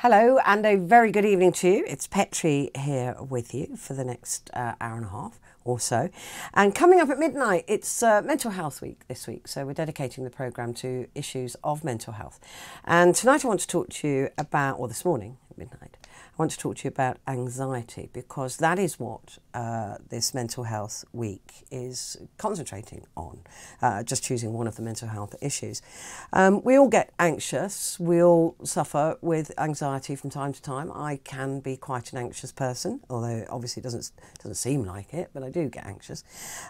Hello and a very good evening to you. It's Petrie here with you for the next hour and a half or so. And coming up at midnight, it's Mental Health Week this week. So we're dedicating the programme to issues of mental health. And tonight I want to talk to you about, or this morning at midnight, I want to talk to you about anxiety, because that is what this Mental Health Week is concentrating on, just choosing one of the mental health issues. We all get anxious. We all suffer with anxiety from time to time. I can be quite an anxious person, although obviously it doesn't seem like it, but I do get anxious.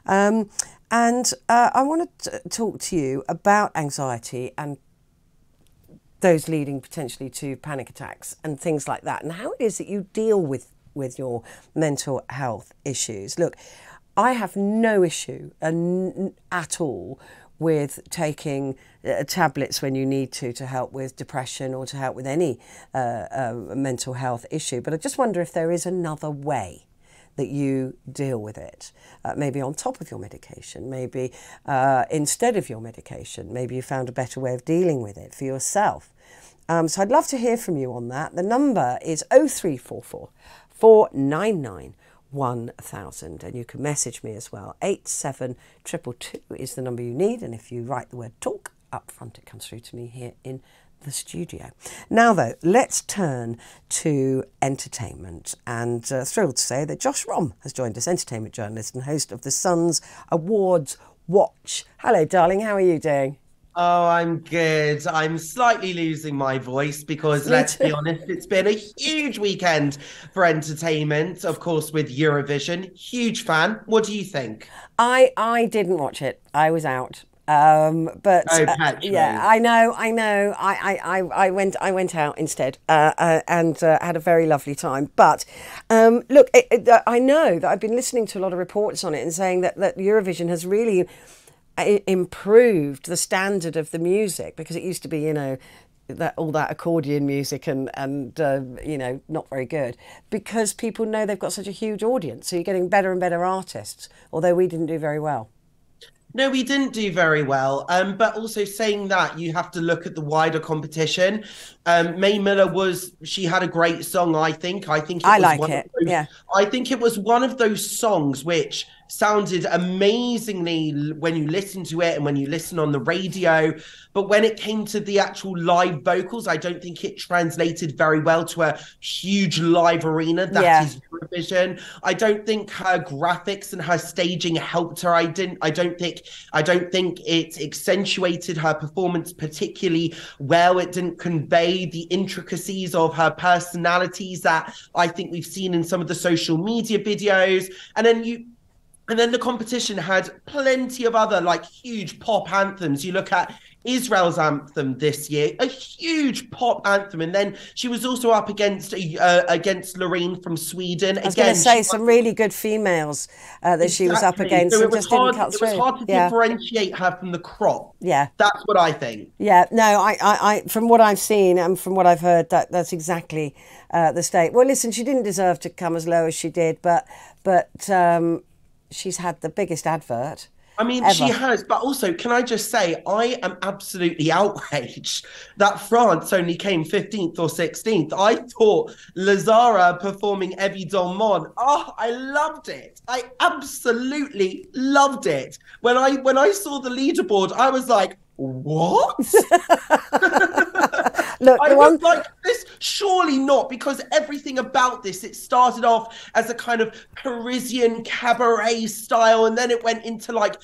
And I want to talk to you about anxiety and those leading potentially to panic attacks and things like that, and how it is that you deal with your mental health issues. Look, I have no issue at all with taking tablets when you need to help with depression or to help with any mental health issue, but I just wonder if there is another way that you deal with it, maybe on top of your medication, maybe instead of your medication, maybe you found a better way of dealing with it for yourself. So I'd love to hear from you on that. The number is 0344 499 1000, and you can message me as well. 87222 is the number you need, and if you write the word talk up front, it comes through to me here in the studio. Now though, let's turn to entertainment, and thrilled to say that Josh Rom has joined us, entertainment journalist and host of the Sun's Awards Watch. Hello darling, how are you doing? Oh, I'm good. I'm slightly losing my voice because, let's be honest, it's been a huge weekend for entertainment, of course, with Eurovision. Huge fan. What do you think? I didn't watch it. I was out. But yeah, I know. I went out instead and had a very lovely time. But look, I know that I've been listening to a lot of reports on it and saying that Eurovision has really improved the standard of the music, because it used to be, you know, all that accordion music and you know, not very good, because people know they've got such a huge audience. So you're getting better and better artists, although we didn't do very well. No, we didn't do very well. But also saying that, you have to look at the wider competition. Mae Miller she had a great song, I think. I think it was one of those songs which sounded amazingly when you listen to it and when you listen on the radio. But when it came to the actual live vocals, I don't think it translated very well to a huge live arena that is Eurovision. I don't think her graphics and her staging helped her. I don't think it accentuated her performance particularly well. It didn't convey the intricacies of her personalities that I think we've seen in some of the social media videos. And then the competition had plenty of other like huge pop anthems. You look at Israel's anthem this year, a huge pop anthem, and then she was also up against Loreen from Sweden. I was going to say some really good females that she was up against, so and just didn't cut through. It was hard to differentiate her from the crop. Yeah, that's what I think. Yeah, no, I from what I've seen and from what I've heard, that's exactly the state. Well, listen, she didn't deserve to come as low as she did, but she's had the biggest advert. I mean, ever. She has, but also, can I just say, I am absolutely outraged that France only came 15th or 16th. I thought Lazara performing Évidemment, I loved it. I absolutely loved it. When I saw the leaderboard, I was like, what? Look, I was like, this surely not, because everything about this, it started off as a kind of Parisian cabaret style, and then it went into like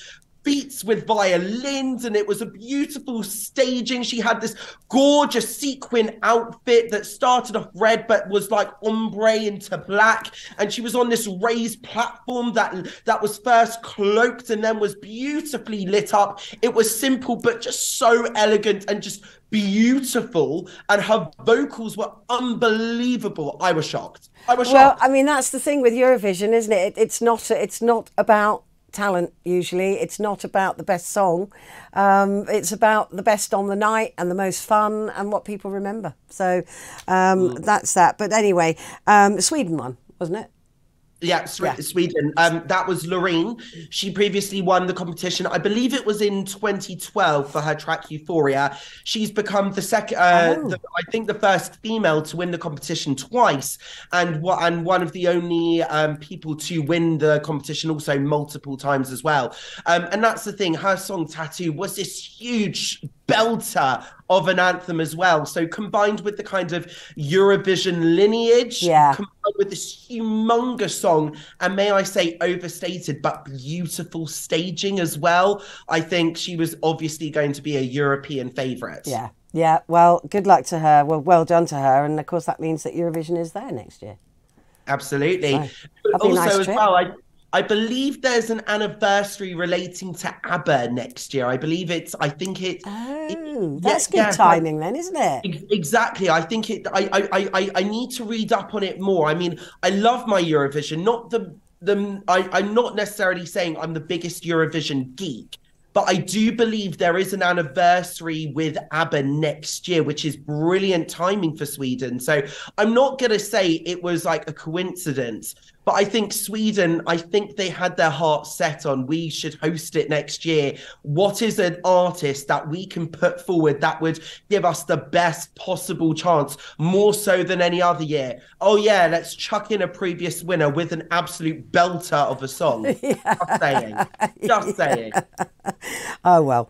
beats with violins, and it was a beautiful staging. She had this gorgeous sequin outfit that started off red but was like ombre into black, and she was on this raised platform that was first cloaked and then was beautifully lit up. It was simple but just so elegant and just beautiful, and her vocals were unbelievable. I was shocked. Well, I mean, that's the thing with Eurovision, isn't it? It's not about talent. Usually it's not about the best song, it's about the best on the night and the most fun and what people remember. So that's that. But anyway, Sweden won, wasn't it? Yeah, Sweden. That was Loreen. She previously won the competition. I believe it was in 2012 for her track Euphoria. She's become the second, I think the first female to win the competition twice, and one of the only people to win the competition also multiple times as well. And that's the thing. Her song Tattoo was this huge belter of an anthem as well. So combined with the kind of Eurovision lineage, combined with this humongous song, and may I say overstated but beautiful staging as well, I think she was obviously going to be a European favourite. Yeah, well, good luck to her. Well done to her. And of course that means that Eurovision is there next year. Absolutely. So, but also nice as well, I believe there's an anniversary relating to ABBA next year. I think it. Oh, that's good timing then, isn't it? Exactly. I think it. I need to read up on it more. I mean, I love my Eurovision. I'm not necessarily saying I'm the biggest Eurovision geek, but I do believe there is an anniversary with ABBA next year, which is brilliant timing for Sweden. So I'm not going to say it was like a coincidence, but I think Sweden, they had their hearts set on, we should host it next year. What is an artist that we can put forward that would give us the best possible chance, more so than any other year? Oh yeah, let's chuck in a previous winner with an absolute belter of a song. Just saying. Oh, well,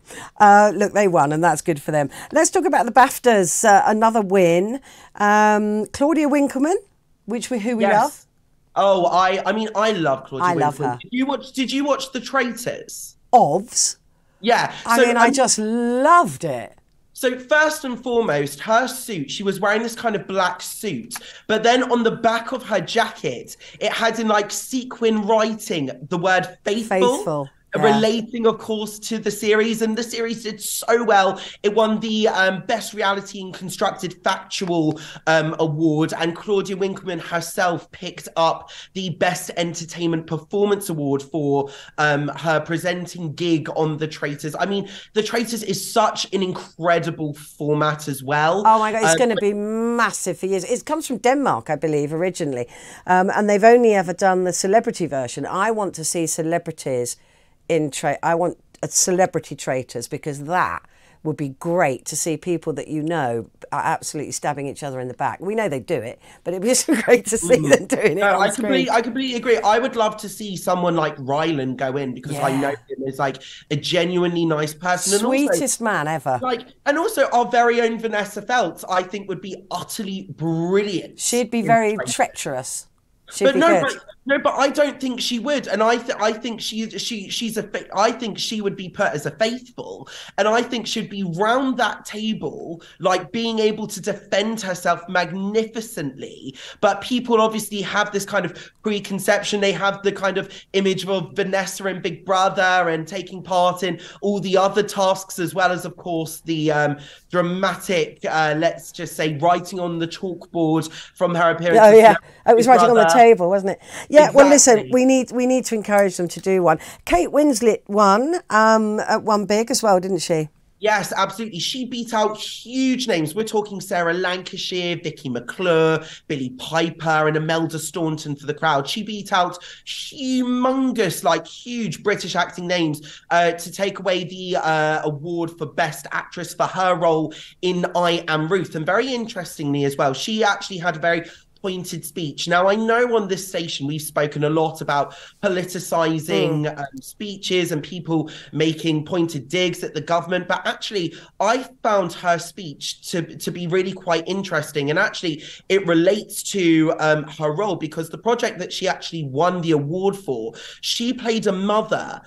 look, they won and that's good for them. Let's talk about the BAFTAs. Another win. Claudia Winkleman, who we love. Oh, I mean, I love Claudia Winkleman. Love her. Did you watch The Traitors? OVS? Yeah. I just loved it. So first and foremost, her suit, she was wearing this kind of black suit, but then on the back of her jacket, it had in like sequin writing the word faithful. Relating, of course, to the series, and the series did so well. It won the Best Reality and Constructed Factual award, and Claudia Winkleman herself picked up the Best Entertainment Performance award for her presenting gig on The Traitors. I mean, The Traitors is such an incredible format as well. Oh my God, it's going to be massive for years. It comes from Denmark, I believe, originally, and they've only ever done the celebrity version. I want to see celebrities I want celebrity traitors, because that would be great to see people that are absolutely stabbing each other in the back. We know they do it, but it'd be just great to see them doing it. I completely agree. I would love to see someone like Rylan go in, because I know him as like a genuinely nice person. Sweetest man ever. And also our very own Vanessa Feltz, I think, would be utterly brilliant. She'd be very treacherous. But I don't think she would, and I think I think she would be put as a faithful, and I think she'd be round that table, like being able to defend herself magnificently. But people obviously have this kind of preconception. They have the kind of image of Vanessa in Big Brother and taking part in all the other tasks, as well as, of course, the dramatic, let's just say, writing on the chalkboard from her appearance. Oh yeah, it was writing on the table, wasn't it? Yeah. Exactly. Well, listen, we need to encourage them to do one. Kate Winslet won big as well, didn't she? Yes, absolutely. She beat out huge names. We're talking Sarah Lancashire, Vicky McClure, Billie Piper, and Imelda Staunton for the crowd. She beat out humongous, huge British acting names to take away the award for Best Actress for her role in I Am Ruth. And very interestingly as well, she actually had a very pointed speech. Now, I know on this station we've spoken a lot about politicizing speeches and people making pointed digs at the government, but actually I found her speech to be really quite interesting, and actually it relates to her role, because the project that she actually won the award for, she played a mother,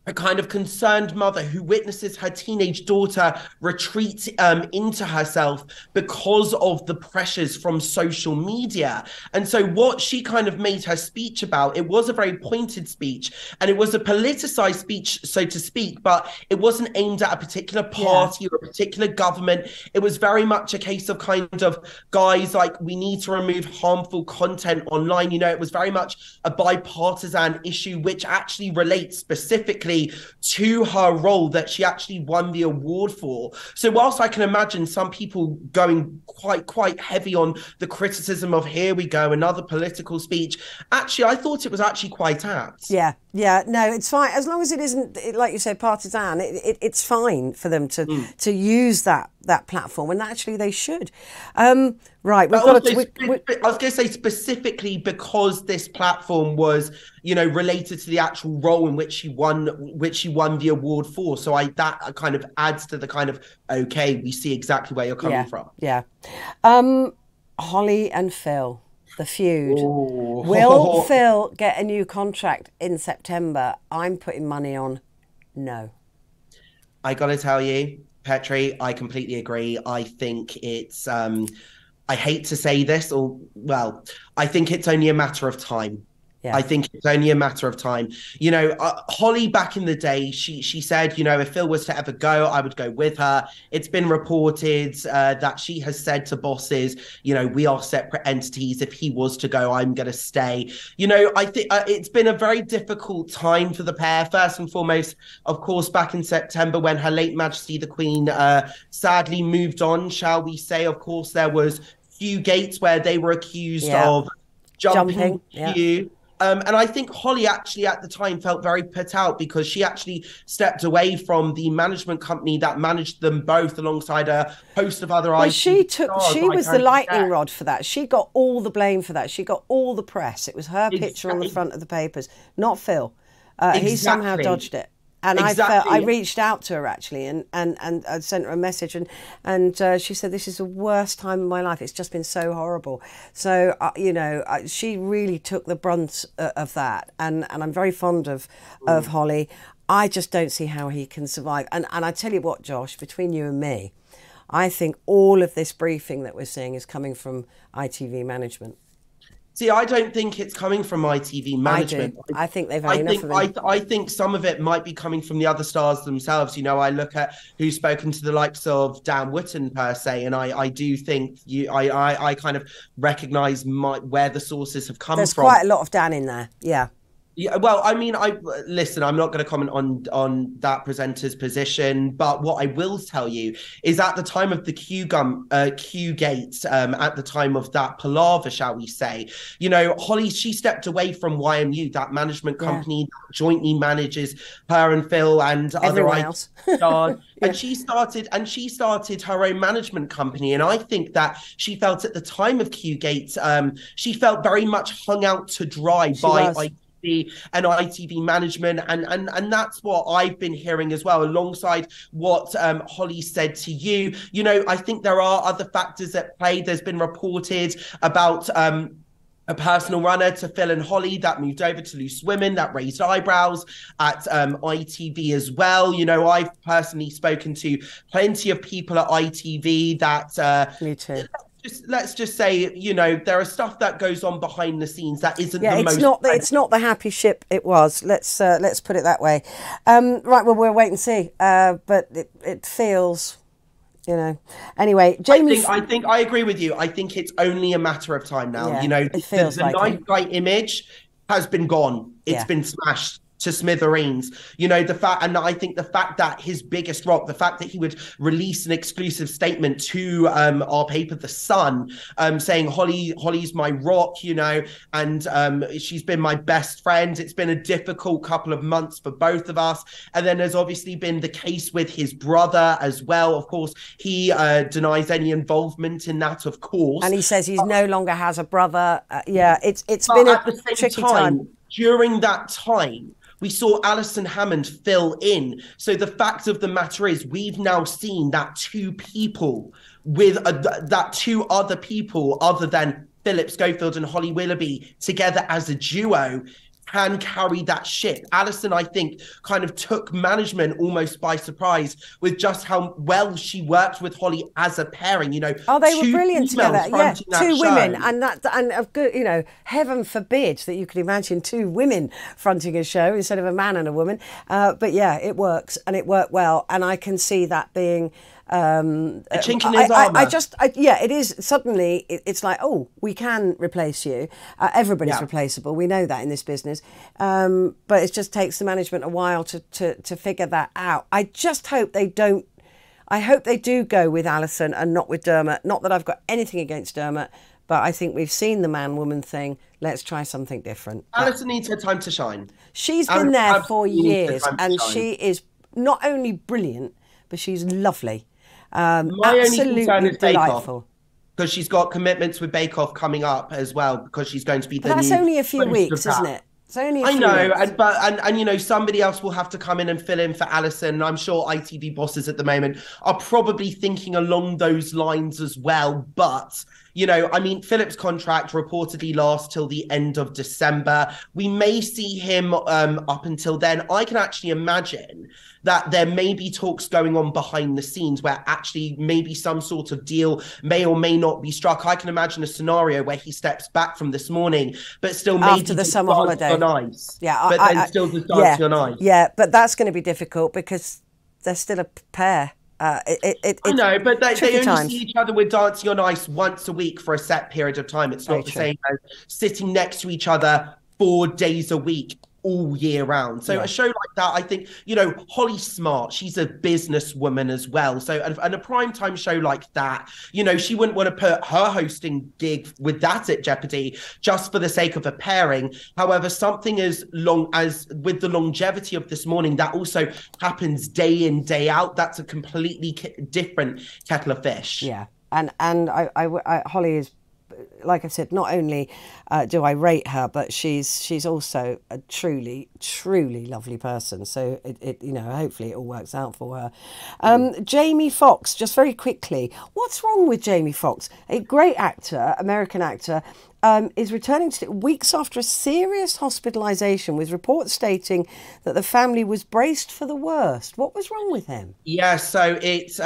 a kind of concerned mother who witnesses her teenage daughter retreat into herself because of the pressures from social media. And so what she kind of made her speech about, it was a very pointed speech, and it was a politicized speech, so to speak, but it wasn't aimed at a particular party or a particular government. It was very much a case of kind of, guys, we need to remove harmful content online. You know, it was very much a bipartisan issue, which actually relates specifically specifically to her role that she actually won the award for. So whilst I can imagine some people going quite heavy on the criticism of here we go, another political speech, actually I thought it was actually quite apt. Yeah, no, it's fine as long as it isn't, like you said, partisan. It's fine for them to use that platform, and actually they should. Right, we've got I was going to say specifically because this platform was, related to the actual role in which she won the award for. So that kind of adds to the kind of, okay, we see exactly where you're coming from. Yeah. Holly and Phil, the feud. Ooh. Will Phil get a new contract in September? I'm putting money on no. I got to tell you, Petrie, I completely agree. I think it's, I hate to say this, I think it's only a matter of time. Yeah. I think it's only a matter of time. Holly back in the day, she said, if Phil was to ever go, I would go with her. It's been reported that she has said to bosses, we are separate entities. If he was to go, I'm going to stay. I think it's been a very difficult time for the pair. First and foremost, of course, back in September when Her late Majesty the Queen sadly moved on, shall we say. Of course, there was Hugh Gates where they were accused of jumping Hugh. And I think Holly actually at the time felt very put out because she actually stepped away from the management company that managed them both alongside a host of other she was the lightning rod for that. She got all the blame for that. She got all the press. It was her picture on the front of the papers, not Phil. He somehow dodged it. And I reached out to her actually and I sent her a message and she said, this is the worst time of my life. It's just been so horrible. So, she really took the brunt of that. And I'm very fond of Holly. I just don't see how he can survive. And I tell you what, Josh, between you and me, I think all of this briefing that we're seeing is coming from ITV management. See, I don't think it's coming from ITV management. I think they've had enough of it. I think some of it might be coming from the other stars themselves. I look at who's spoken to the likes of Dan Wootton per se, and I do think I kind of recognise where the sources have come from. There's quite a lot of Dan in there, yeah. Yeah, well, I mean, listen, I'm not going to comment on that presenter's position, but what I will tell you is at the time of the Q Gate, at the time of that palaver, shall we say, Holly, she stepped away from YMU, that management company that jointly manages her and Phil and everyone else. Stars. And she started her own management company. And I think that she felt at the time of Q Gate, she felt very much hung out to dry by and ITV management, and that's what I've been hearing as well, alongside what Holly said to you. I think there are other factors at play. There's been reported about a personal runner to Phil and Holly that moved over to Loose Women, that raised eyebrows at ITV as well. I've personally spoken to plenty of people at ITV that me too. Let's just say, there are stuff that goes on behind the scenes that isn't the most... it's not the happy ship it was. Let's put it that way. Right, well, we'll wait and see. But it feels, Anyway, Jamie... I think I agree with you. I think it's only a matter of time now. It feels the nice guy image has been gone. It's been smashed to smithereens. I think the fact that his biggest rock, the fact that he would release an exclusive statement to our paper, The Sun, saying Holly's my rock, and she's been my best friend. It's been a difficult couple of months for both of us. And then there's obviously been the case with his brother as well. Of course, he denies any involvement in that, of course. And he says he no longer has a brother. It's been a tricky time. During that time, we saw Alison Hammond fill in. So the fact of the matter is we've now seen that two other people other than Phillip Schofield and Holly Willoughby together as a duo can carry that ship. Alison, I think, kind of took management almost by surprise with just how well she worked with Holly as a pairing. They were brilliant together. Yeah, two women, and heaven forbid that you could imagine two women fronting a show instead of a man and a woman. But yeah, it works, and it worked well, and I can see that being A chink in his armour. Yeah, it is. Suddenly, it's like, oh, we can replace you. Everybody's replaceable. We know that in this business. But it just takes the management a while to figure that out. I just hope they don't. I hope they do go with Alison and not with Dermot. Not that I've got anything against Dermot, but I think we've seen the man-woman thing. Let's try something different. Alison needs her time to shine. She's been there for years, and she is not only brilliant, but she's lovely. My absolutely only concern is delightful. Because she's got commitments with Bake Off coming up as well, because she's going to be the That's only a few weeks, isn't it? It's only a few weeks. And you know, somebody else will have to come in and fill in for Alison. I'm sure ITV bosses at the moment are probably thinking along those lines as well. But you know, I mean, Philip's contract reportedly lasts till the end of December. We may see him up until then. I can actually imagine that there may be talks going on behind the scenes where actually maybe some sort of deal may or may not be struck. I can imagine a scenario where he steps back from This Morning, but still maybe after the summer holiday on ice. Yeah, but then still does dancing on ice. Yeah, but that's going to be difficult because they're still a pair. I know, but they only see each other with Dancing on Ice once a week for a set period of time. It's not the same as sitting next to each other 4 days a week all year round. So a show like that, I think, you know, Holly's smart. She's a businesswoman as well. So and a primetime show like that, you know, she wouldn't want to put her hosting gig with that at jeopardy just for the sake of a pairing. However, something as long as with the longevity of This Morning, that also happens day in, day out. That's a completely different kettle of fish. Yeah. And I Holly is, like I said, not only do I rate her, but she's also a truly lovely person. So it you know, hopefully it all works out for her. Jamie Foxx, just very quickly, what's wrong with Jamie Foxx? A great actor, American actor, is returning to weeks after a serious hospitalisation with reports stating that the family was braced for the worst. What was wrong with him? Yeah, so it's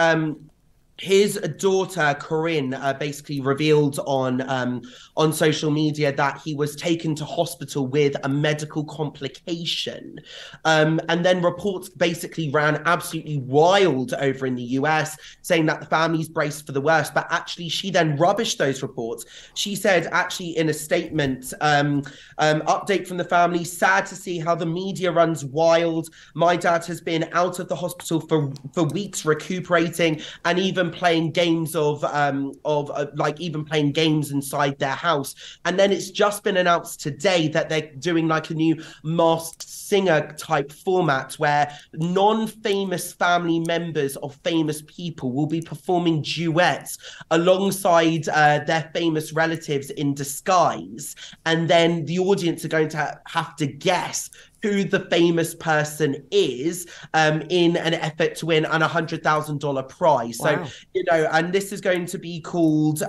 his daughter Corinne basically revealed on social media that he was taken to hospital with a medical complication, and then reports basically ran absolutely wild over in the US, saying that the family's braced for the worst. But actually, she then rubbished those reports. She said, actually, in a statement, update from the family: sad to see how the media runs wild. My dad has been out of the hospital for weeks recuperating, and even playing games even playing games inside their house. And then it's just been announced today that they're doing like a new Masked Singer type format where non-famous family members of famous people will be performing duets alongside their famous relatives in disguise, and then the audience are going to have to guess who the famous person is in an effort to win an $100,000 prize. Wow. So, you know, and this is going to be called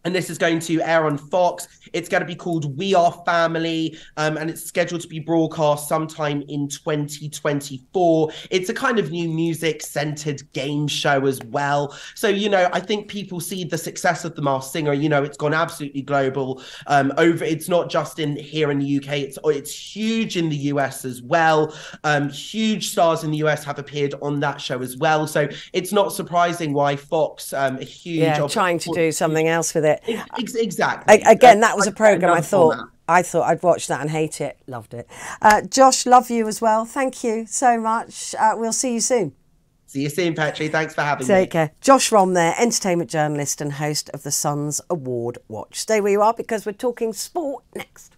and this is going to air on Fox. It's going to be called We Are Family, and it's scheduled to be broadcast sometime in 2024. It's a kind of new music-centered game show as well. So, you know, I think people see the success of The Masked Singer. You know, it's gone absolutely global. It's not just here in the UK. It's huge in the US as well. Huge stars in the US have appeared on that show as well. So it's not surprising why Fox, trying to do something else with it. Exactly. Again, that was a programme I thought I'd watch that and hate it. Loved it. Josh, love you as well. Thank you so much. We'll see you soon. See you soon, Petrie. Thanks for having me. Take care. Josh Rom there, entertainment journalist and host of the Sun's Award Watch. Stay where you are because we're talking sport next.